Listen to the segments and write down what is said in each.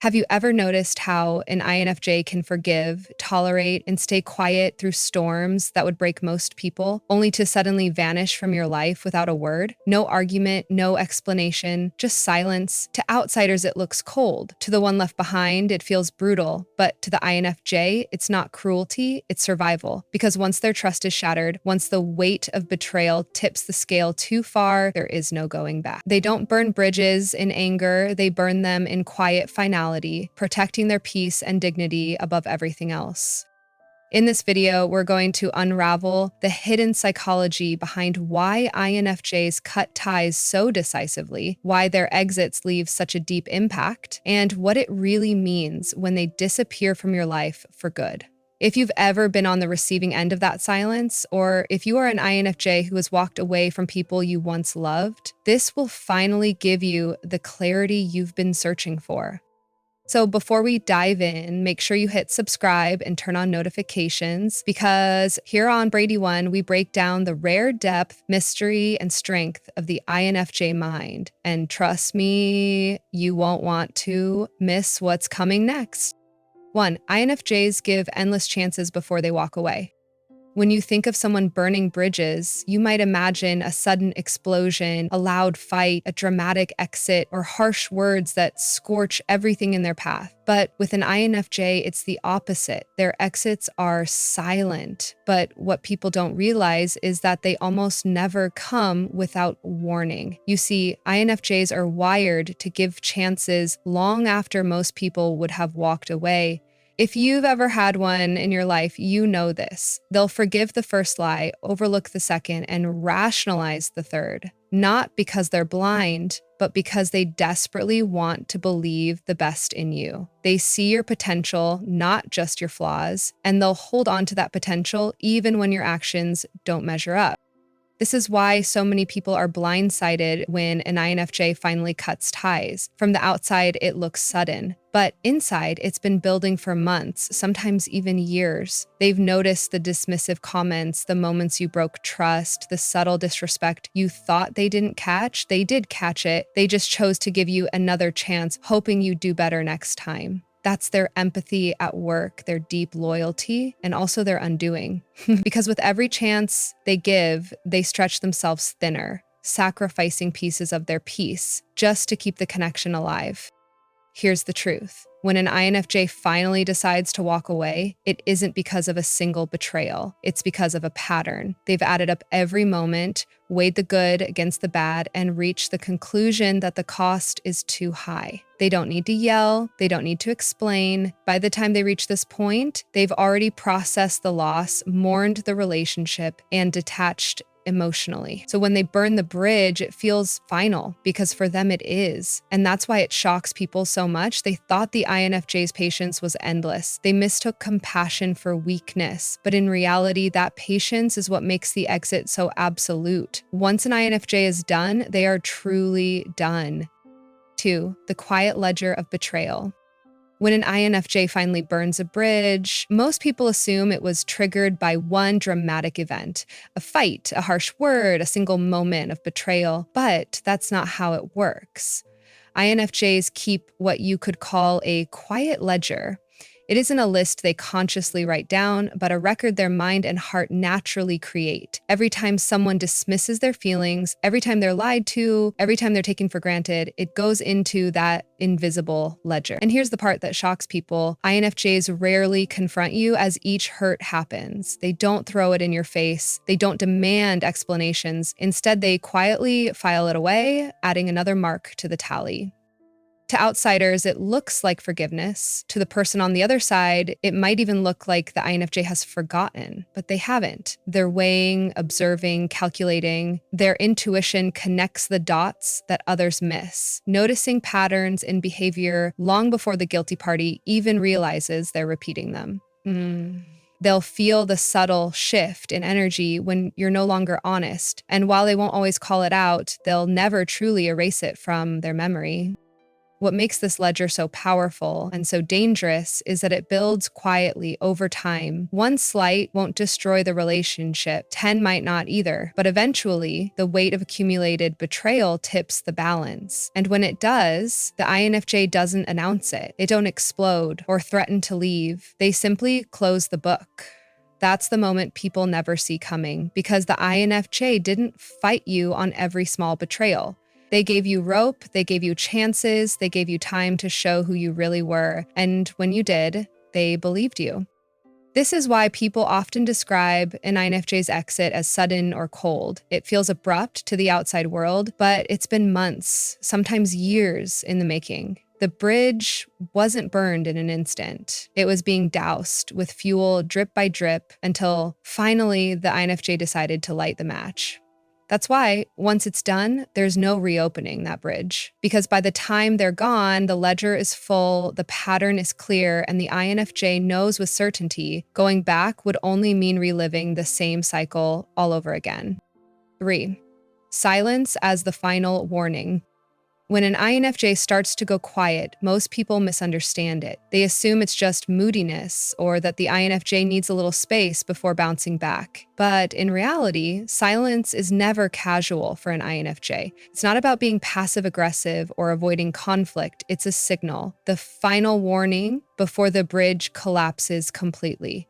Have you ever noticed how an INFJ can forgive, tolerate, and stay quiet through storms that would break most people, only to suddenly vanish from your life without a word? No argument, no explanation, just silence. To outsiders, it looks cold. To the one left behind, it feels brutal. But to the INFJ, it's not cruelty, it's survival. Because once their trust is shattered, once the weight of betrayal tips the scale too far, there is no going back. They don't burn bridges in anger, they burn them in quiet finality, protecting their peace and dignity above everything else. In this video, we're going to unravel the hidden psychology behind why INFJs cut ties so decisively, why their exits leave such a deep impact, and what it really means when they disappear from your life for good. If you've ever been on the receiving end of that silence, or if you are an INFJ who has walked away from people you once loved, this will finally give you the clarity you've been searching for. So before we dive in, make sure you hit subscribe and turn on notifications, because here on Brainy One, we break down the rare depth, mystery, and strength of the INFJ mind. And trust me, you won't want to miss what's coming next. 1. INFJs give endless chances before they walk away. When you think of someone burning bridges, you might imagine a sudden explosion, a loud fight, a dramatic exit, or harsh words that scorch everything in their path. But with an INFJ, it's the opposite. Their exits are silent. But what people don't realize is that they almost never come without warning. You see, INFJs are wired to give chances long after most people would have walked away. If you've ever had one in your life, you know this. They'll forgive the first lie, overlook the second, and rationalize the third. Not because they're blind, but because they desperately want to believe the best in you. They see your potential, not just your flaws, and they'll hold on to that potential even when your actions don't measure up. This is why so many people are blindsided when an INFJ finally cuts ties. From the outside, it looks sudden, but inside, it's been building for months, sometimes even years. They've noticed the dismissive comments, the moments you broke trust, the subtle disrespect you thought they didn't catch. They did catch it. They just chose to give you another chance, hoping you'd do better next time. That's their empathy at work, their deep loyalty, and also their undoing. Because with every chance they give, they stretch themselves thinner, sacrificing pieces of their peace just to keep the connection alive. Here's the truth. When an INFJ finally decides to walk away, it isn't because of a single betrayal. It's because of a pattern. They've added up every moment, weighed the good against the bad, and reached the conclusion that the cost is too high. They don't need to yell. They don't need to explain. By the time they reach this point, they've already processed the loss, mourned the relationship, and detached emotionally. So when they burn the bridge, it feels final, because for them it is. And that's why it shocks people so much. They thought the INFJ's patience was endless. They mistook compassion for weakness. But in reality, that patience is what makes the exit so absolute. Once an INFJ is done, they are truly done. 2. The quiet ledger of betrayal. When an INFJ finally burns a bridge, most people assume it was triggered by one dramatic event, a fight, a harsh word, a single moment of betrayal. But that's not how it works. INFJs keep what you could call a quiet ledger. It isn't a list they consciously write down, but a record their mind and heart naturally create. Every time someone dismisses their feelings, every time they're lied to, every time they're taken for granted, it goes into that invisible ledger. And here's the part that shocks people. INFJs rarely confront you as each hurt happens. They don't throw it in your face. They don't demand explanations. Instead, they quietly file it away, adding another mark to the tally. To outsiders, it looks like forgiveness. To the person on the other side, it might even look like the INFJ has forgotten, but they haven't. They're weighing, observing, calculating. Their intuition connects the dots that others miss, noticing patterns in behavior long before the guilty party even realizes they're repeating them. They'll feel the subtle shift in energy when you're no longer honest. And while they won't always call it out, they'll never truly erase it from their memory. What makes this ledger so powerful and so dangerous is that it builds quietly over time. One slight won't destroy the relationship, 10 might not either, but eventually, the weight of accumulated betrayal tips the balance. And when it does, the INFJ doesn't announce it. They don't explode or threaten to leave. They simply close the book. That's the moment people never see coming, because the INFJ didn't fight you on every small betrayal. They gave you rope, they gave you chances, they gave you time to show who you really were, and when you did, they believed you. This is why people often describe an INFJ's exit as sudden or cold. It feels abrupt to the outside world, but it's been months, sometimes years in the making. The bridge wasn't burned in an instant. It was being doused with fuel drip by drip until finally the INFJ decided to light the match. That's why, once it's done, there's no reopening that bridge. Because by the time they're gone, the ledger is full, the pattern is clear, and the INFJ knows with certainty going back would only mean reliving the same cycle all over again. 3. Silence as the final warning. When an INFJ starts to go quiet, most people misunderstand it. They assume it's just moodiness or that the INFJ needs a little space before bouncing back. But in reality, silence is never casual for an INFJ. It's not about being passive-aggressive or avoiding conflict. It's a signal, the final warning before the bridge collapses completely.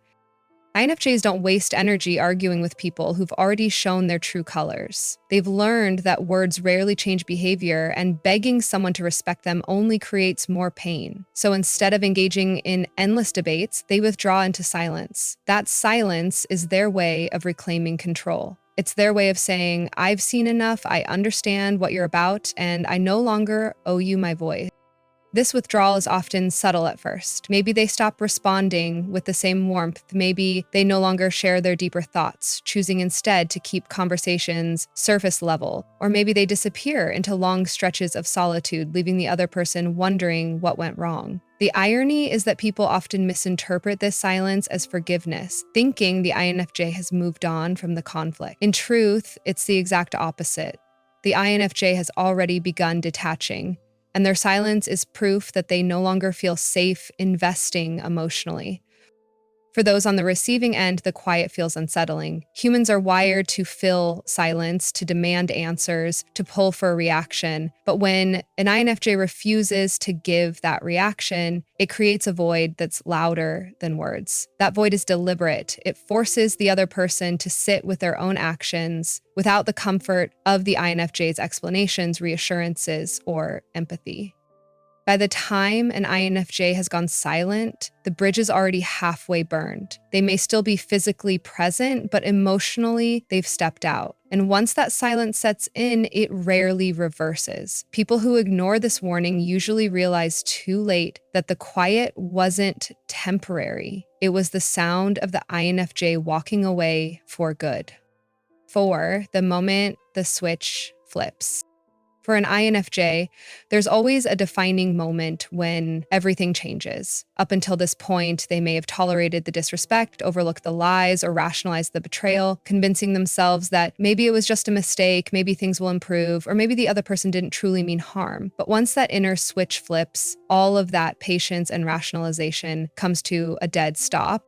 INFJs don't waste energy arguing with people who've already shown their true colors. They've learned that words rarely change behavior, and begging someone to respect them only creates more pain. So instead of engaging in endless debates, they withdraw into silence. That silence is their way of reclaiming control. It's their way of saying, I've seen enough, I understand what you're about, and I no longer owe you my voice. This withdrawal is often subtle at first. Maybe they stop responding with the same warmth. Maybe they no longer share their deeper thoughts, choosing instead to keep conversations surface level. Or maybe they disappear into long stretches of solitude, leaving the other person wondering what went wrong. The irony is that people often misinterpret this silence as forgiveness, thinking the INFJ has moved on from the conflict. In truth, it's the exact opposite. The INFJ has already begun detaching, and their silence is proof that they no longer feel safe investing emotionally. For those on the receiving end, the quiet feels unsettling. Humans are wired to fill silence, to demand answers, to pull for a reaction. But when an INFJ refuses to give that reaction, it creates a void that's louder than words. That void is deliberate. It forces the other person to sit with their own actions without the comfort of the INFJ's explanations, reassurances, or empathy. By the time an INFJ has gone silent, the bridge is already halfway burned. They may still be physically present, but emotionally, they've stepped out. And once that silence sets in, it rarely reverses. People who ignore this warning usually realize too late that the quiet wasn't temporary. It was the sound of the INFJ walking away for good. 4. The moment the switch flips. For an INFJ, there's always a defining moment when everything changes. Up until this point, they may have tolerated the disrespect, overlooked the lies, or rationalized the betrayal, convincing themselves that maybe it was just a mistake, maybe things will improve, or maybe the other person didn't truly mean harm. But once that inner switch flips, all of that patience and rationalization comes to a dead stop.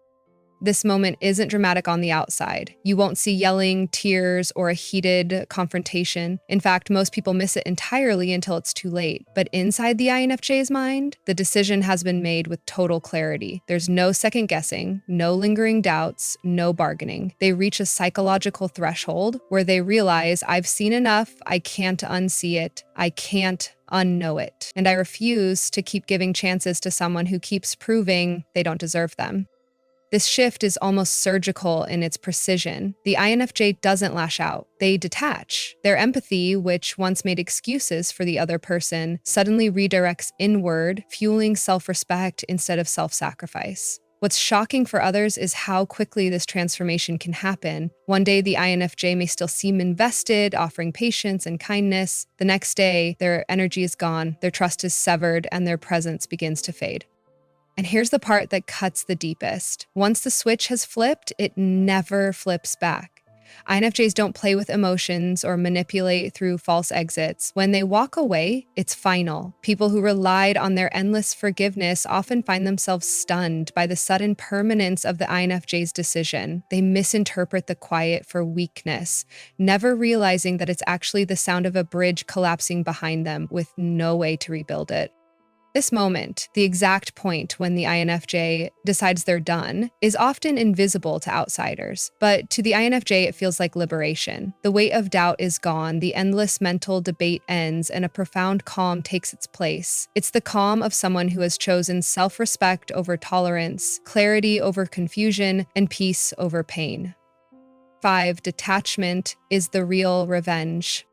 This moment isn't dramatic on the outside. You won't see yelling, tears, or a heated confrontation. In fact, most people miss it entirely until it's too late. But inside the INFJ's mind, the decision has been made with total clarity. There's no second guessing, no lingering doubts, no bargaining. They reach a psychological threshold where they realize, I've seen enough, I can't unsee it, I can't unknow it, and I refuse to keep giving chances to someone who keeps proving they don't deserve them. This shift is almost surgical in its precision. The INFJ doesn't lash out. They detach. Their empathy, which once made excuses for the other person, suddenly redirects inward, fueling self-respect instead of self-sacrifice. What's shocking for others is how quickly this transformation can happen. One day, the INFJ may still seem invested, offering patience and kindness. The next day, their energy is gone, their trust is severed, and their presence begins to fade. And here's the part that cuts the deepest. Once the switch has flipped, it never flips back. INFJs don't play with emotions or manipulate through false exits. When they walk away, it's final. People who relied on their endless forgiveness often find themselves stunned by the sudden permanence of the INFJ's decision. They misinterpret the quiet for weakness, never realizing that it's actually the sound of a bridge collapsing behind them with no way to rebuild it. This moment, the exact point when the INFJ decides they're done, is often invisible to outsiders. But to the INFJ, it feels like liberation. The weight of doubt is gone, the endless mental debate ends, and a profound calm takes its place. It's the calm of someone who has chosen self-respect over tolerance, clarity over confusion, and peace over pain. 5. Detachment is the real revenge.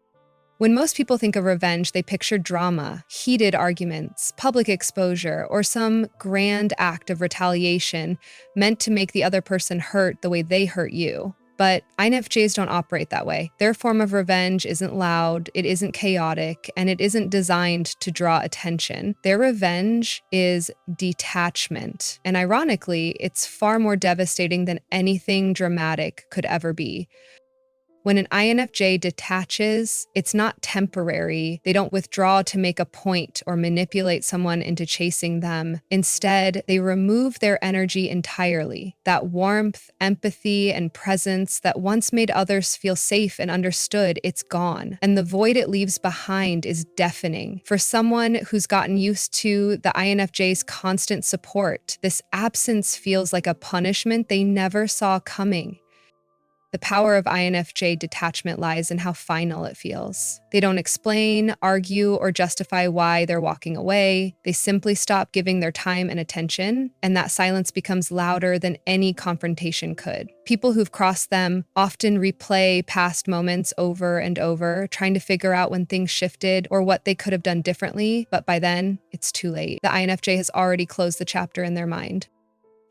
When most people think of revenge, they picture drama, heated arguments, public exposure, or some grand act of retaliation meant to make the other person hurt the way they hurt you. But INFJs don't operate that way. Their form of revenge isn't loud, it isn't chaotic, and it isn't designed to draw attention. Their revenge is detachment. And ironically, it's far more devastating than anything dramatic could ever be. When an INFJ detaches, it's not temporary. They don't withdraw to make a point or manipulate someone into chasing them. Instead, they remove their energy entirely. That warmth, empathy, and presence that once made others feel safe and understood, it's gone. And the void it leaves behind is deafening. For someone who's gotten used to the INFJ's constant support, this absence feels like a punishment they never saw coming. The power of INFJ detachment lies in how final it feels. They don't explain, argue, or justify why they're walking away. They simply stop giving their time and attention, and that silence becomes louder than any confrontation could. People who've crossed them often replay past moments over and over, trying to figure out when things shifted or what they could have done differently, but by then, it's too late. The INFJ has already closed the chapter in their mind.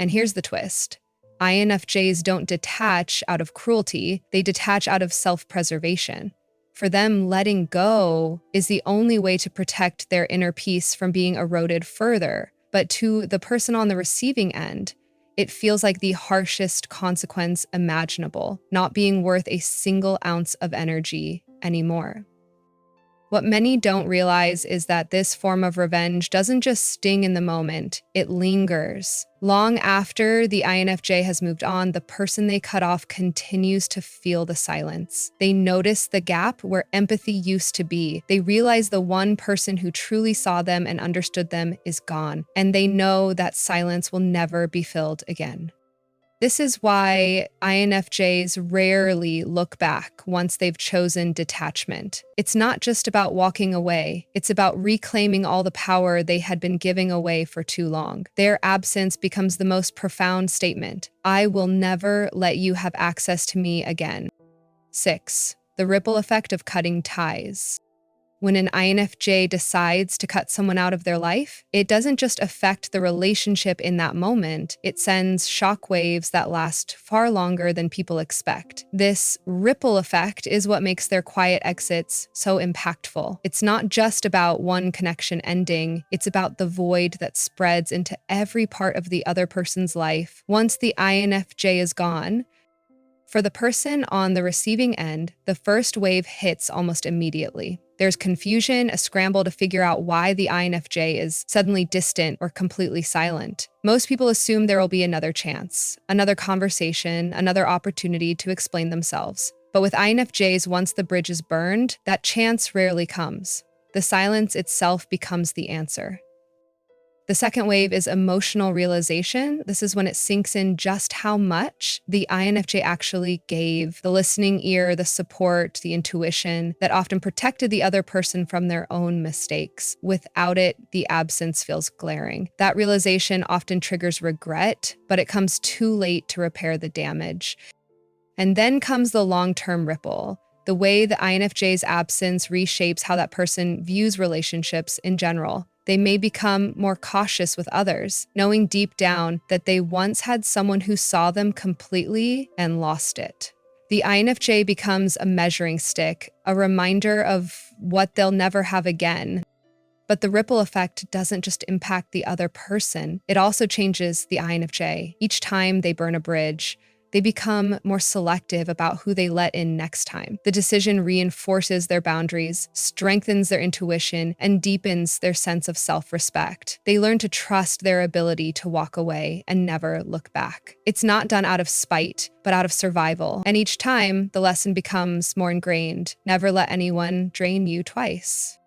And here's the twist. INFJs don't detach out of cruelty, they detach out of self-preservation. For them, letting go is the only way to protect their inner peace from being eroded further. But to the person on the receiving end, it feels like the harshest consequence imaginable, not being worth a single ounce of energy anymore. What many don't realize is that this form of revenge doesn't just sting in the moment, it lingers. Long after the INFJ has moved on, the person they cut off continues to feel the silence. They notice the gap where empathy used to be. They realize the one person who truly saw them and understood them is gone, and they know that silence will never be filled again. This is why INFJs rarely look back once they've chosen detachment. It's not just about walking away, it's about reclaiming all the power they had been giving away for too long. Their absence becomes the most profound statement. I will never let you have access to me again. 6. The ripple effect of cutting ties. When an INFJ decides to cut someone out of their life, it doesn't just affect the relationship in that moment, it sends shockwaves that last far longer than people expect. This ripple effect is what makes their quiet exits so impactful. It's not just about one connection ending, it's about the void that spreads into every part of the other person's life. Once the INFJ is gone, for the person on the receiving end, the first wave hits almost immediately. There's confusion, a scramble to figure out why the INFJ is suddenly distant or completely silent. Most people assume there will be another chance, another conversation, another opportunity to explain themselves. But with INFJs, once the bridge is burned, that chance rarely comes. The silence itself becomes the answer. The second wave is emotional realization. This is when it sinks in just how much the INFJ actually gave, the listening ear, the support, the intuition that often protected the other person from their own mistakes. Without it, the absence feels glaring. That realization often triggers regret, but it comes too late to repair the damage. And then comes the long-term ripple. The way the INFJ's absence reshapes how that person views relationships in general. They may become more cautious with others, knowing deep down that they once had someone who saw them completely and lost it. The INFJ becomes a measuring stick, a reminder of what they'll never have again. But the ripple effect doesn't just impact the other person, it also changes the INFJ. Each time they burn a bridge, They become more selective about who they let in next time. The decision reinforces their boundaries, strengthens their intuition, and deepens their sense of self-respect. They learn to trust their ability to walk away and never look back. It's not done out of spite, but out of survival. And each time, the lesson becomes more ingrained. Never let anyone drain you twice.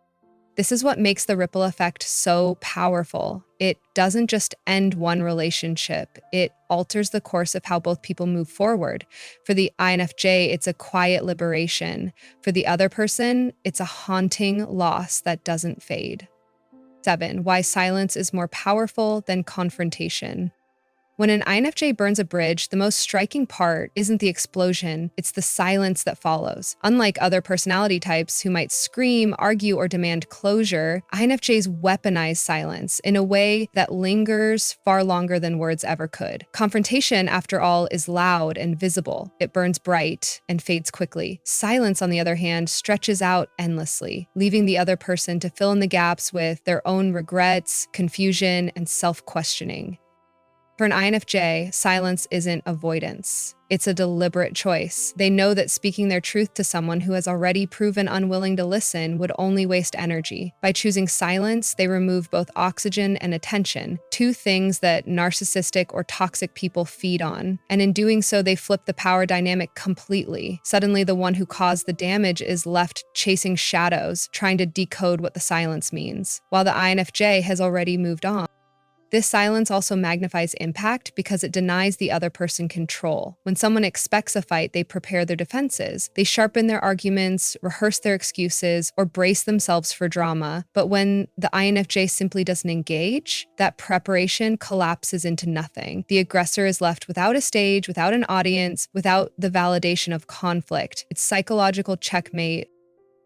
This is what makes the ripple effect so powerful. It doesn't just end one relationship, it alters the course of how both people move forward. For the INFJ, it's a quiet liberation. For the other person, it's a haunting loss that doesn't fade. 7. Why silence is more powerful than confrontation. When an INFJ burns a bridge, the most striking part isn't the explosion, it's the silence that follows. Unlike other personality types who might scream, argue, or demand closure, INFJs weaponize silence in a way that lingers far longer than words ever could. Confrontation, after all, is loud and visible. It burns bright and fades quickly. Silence, on the other hand, stretches out endlessly, leaving the other person to fill in the gaps with their own regrets, confusion, and self-questioning. For an INFJ, silence isn't avoidance. It's a deliberate choice. They know that speaking their truth to someone who has already proven unwilling to listen would only waste energy. By choosing silence, they remove both oxygen and attention, two things that narcissistic or toxic people feed on. And in doing so, they flip the power dynamic completely. Suddenly, the one who caused the damage is left chasing shadows, trying to decode what the silence means, while the INFJ has already moved on. This silence also magnifies impact because it denies the other person control. When someone expects a fight, they prepare their defenses. They sharpen their arguments, rehearse their excuses, or brace themselves for drama. But when the INFJ simply doesn't engage, that preparation collapses into nothing. The aggressor is left without a stage, without an audience, without the validation of conflict. It's psychological checkmate.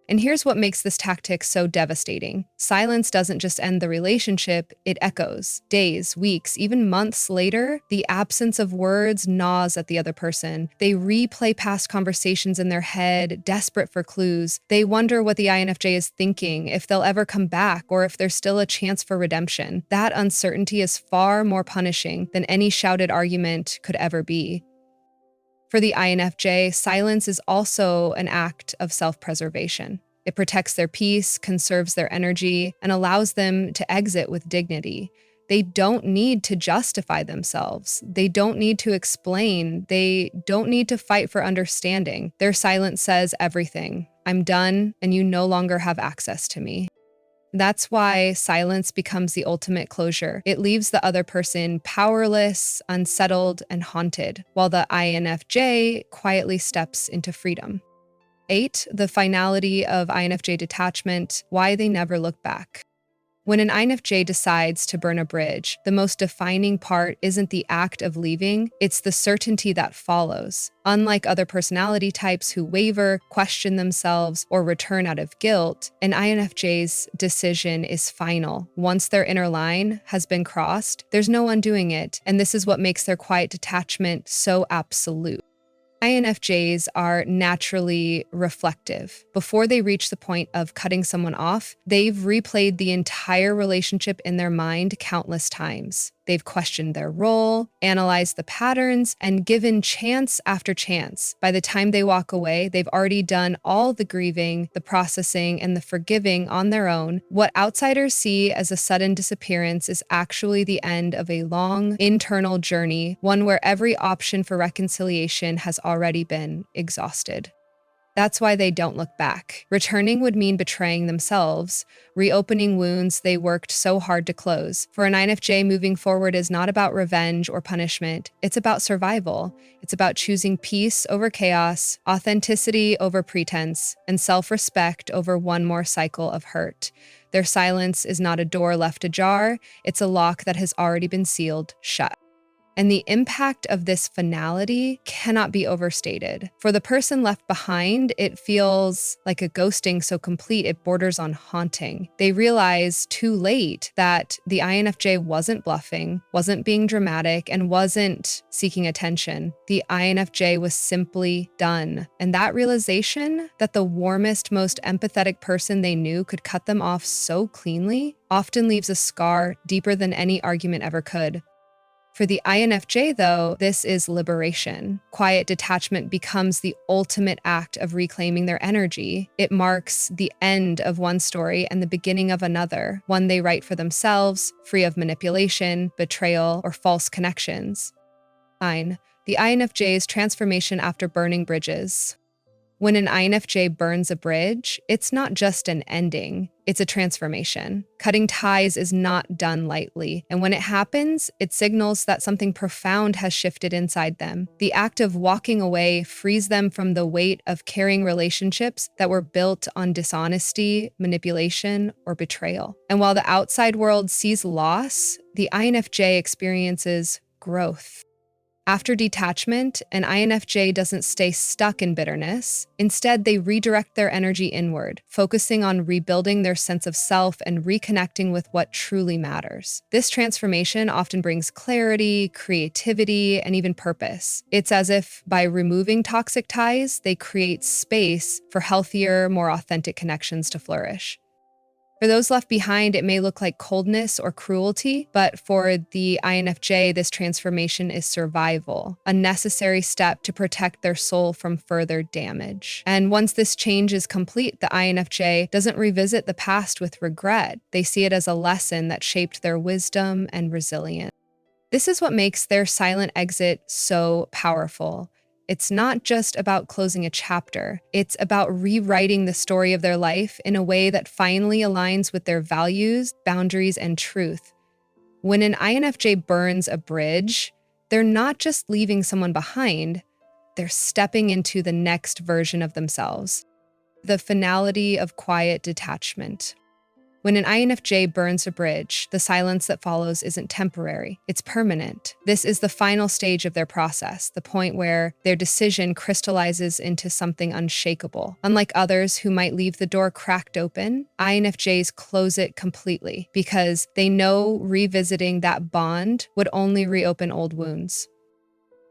And here's what makes this tactic so devastating. Silence doesn't just end the relationship, it echoes. Days, weeks, even months later, the absence of words gnaws at the other person. They replay past conversations in their head, desperate for clues. They wonder what the INFJ is thinking, if they'll ever come back, or if there's still a chance for redemption. That uncertainty is far more punishing than any shouted argument could ever be. For the INFJ, silence is also an act of self-preservation. It protects their peace, conserves their energy, and allows them to exit with dignity. They don't need to justify themselves. They don't need to explain. They don't need to fight for understanding. Their silence says everything. I'm done, and you no longer have access to me. That's why silence becomes the ultimate closure. It leaves the other person powerless, unsettled, and haunted, while the INFJ quietly steps into freedom. 8. The finality of INFJ detachment, why they never look back. When an INFJ decides to burn a bridge, the most defining part isn't the act of leaving, it's the certainty that follows. Unlike other personality types who waver, question themselves, or return out of guilt, an INFJ's decision is final. Once their inner line has been crossed, there's no undoing it, and this is what makes their quiet detachment so absolute. INFJs are naturally reflective. Before they reach the point of cutting someone off, they've replayed the entire relationship in their mind countless times. They've questioned their role, analyzed the patterns, and given chance after chance. By the time they walk away, they've already done all the grieving, the processing, and the forgiving on their own. What outsiders see as a sudden disappearance is actually the end of a long internal journey, one where every option for reconciliation has already been exhausted. That's why they don't look back. Returning would mean betraying themselves, reopening wounds they worked so hard to close. For an INFJ, moving forward is not about revenge or punishment. It's about survival. It's about choosing peace over chaos, authenticity over pretense, and self-respect over one more cycle of hurt. Their silence is not a door left ajar. It's a lock that has already been sealed shut. And the impact of this finality cannot be overstated. For the person left behind, it feels like a ghosting so complete it borders on haunting. They realize too late that the INFJ wasn't bluffing, wasn't being dramatic, and wasn't seeking attention. The INFJ was simply done. And that realization that the warmest, most empathetic person they knew could cut them off so cleanly often leaves a scar deeper than any argument ever could. For the INFJ, though, this is liberation. Quiet detachment becomes the ultimate act of reclaiming their energy. It marks the end of one story and the beginning of another, one they write for themselves, free of manipulation, betrayal, or false connections. 9. The INFJ's transformation after burning bridges. When an INFJ burns a bridge, it's not just an ending, it's a transformation. Cutting ties is not done lightly, and when it happens, it signals that something profound has shifted inside them. The act of walking away frees them from the weight of carrying relationships that were built on dishonesty, manipulation, or betrayal. And while the outside world sees loss, the INFJ experiences growth. After detachment, an INFJ doesn't stay stuck in bitterness. Instead, they redirect their energy inward, focusing on rebuilding their sense of self and reconnecting with what truly matters. This transformation often brings clarity, creativity, and even purpose. It's as if by removing toxic ties, they create space for healthier, more authentic connections to flourish. For those left behind, it may look like coldness or cruelty, but for the INFJ, this transformation is survival, a necessary step to protect their soul from further damage. And once this change is complete, the INFJ doesn't revisit the past with regret. They see it as a lesson that shaped their wisdom and resilience. This is what makes their silent exit so powerful. It's not just about closing a chapter. It's about rewriting the story of their life in a way that finally aligns with their values, boundaries, and truth. When an INFJ burns a bridge, they're not just leaving someone behind, they're stepping into the next version of themselves. The finality of quiet detachment. When an INFJ burns a bridge, the silence that follows isn't temporary, it's permanent. This is the final stage of their process, the point where their decision crystallizes into something unshakable. Unlike others who might leave the door cracked open, INFJs close it completely because they know revisiting that bond would only reopen old wounds.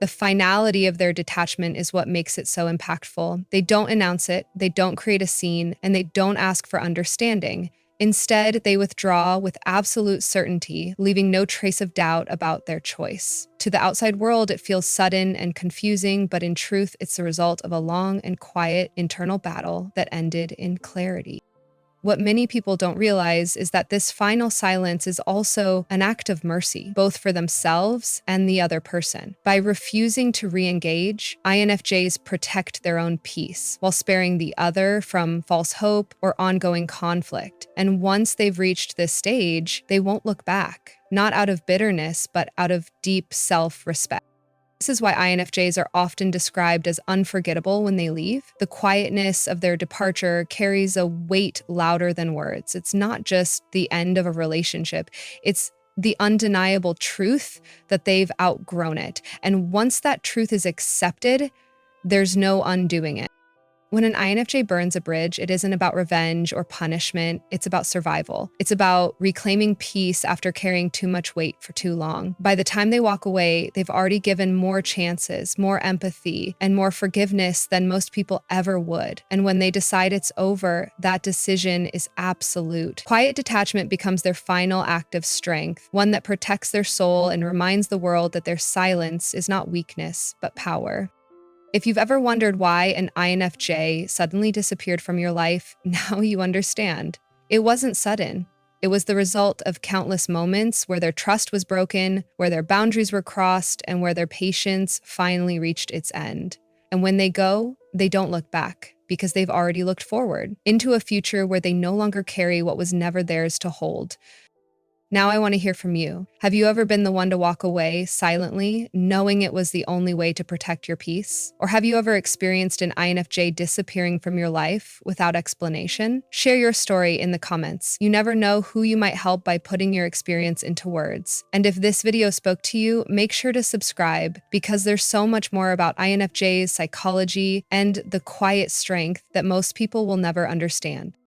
The finality of their detachment is what makes it so impactful. They don't announce it, they don't create a scene, and they don't ask for understanding. Instead, they withdraw with absolute certainty, leaving no trace of doubt about their choice. To the outside world, it feels sudden and confusing, but in truth, it's the result of a long and quiet internal battle that ended in clarity. What many people don't realize is that this final silence is also an act of mercy, both for themselves and the other person. By refusing to re-engage, INFJs protect their own peace, while sparing the other from false hope or ongoing conflict. And once they've reached this stage, they won't look back, not out of bitterness, but out of deep self-respect. This is why INFJs are often described as unforgettable when they leave. The quietness of their departure carries a weight louder than words. It's not just the end of a relationship, it's the undeniable truth that they've outgrown it. And once that truth is accepted, there's no undoing it. When an INFJ burns a bridge, it isn't about revenge or punishment, it's about survival. It's about reclaiming peace after carrying too much weight for too long. By the time they walk away, they've already given more chances, more empathy, and more forgiveness than most people ever would. And when they decide it's over, that decision is absolute. Quiet detachment becomes their final act of strength, one that protects their soul and reminds the world that their silence is not weakness, but power. If you've ever wondered why an INFJ suddenly disappeared from your life, now you understand. It wasn't sudden. It was the result of countless moments where their trust was broken, where their boundaries were crossed, and where their patience finally reached its end. And when they go, they don't look back, because they've already looked forward into a future where they no longer carry what was never theirs to hold. Now I want to hear from you. Have you ever been the one to walk away silently, knowing it was the only way to protect your peace? Or have you ever experienced an INFJ disappearing from your life without explanation? Share your story in the comments. You never know who you might help by putting your experience into words. And if this video spoke to you, make sure to subscribe because there's so much more about INFJ's psychology and the quiet strength that most people will never understand.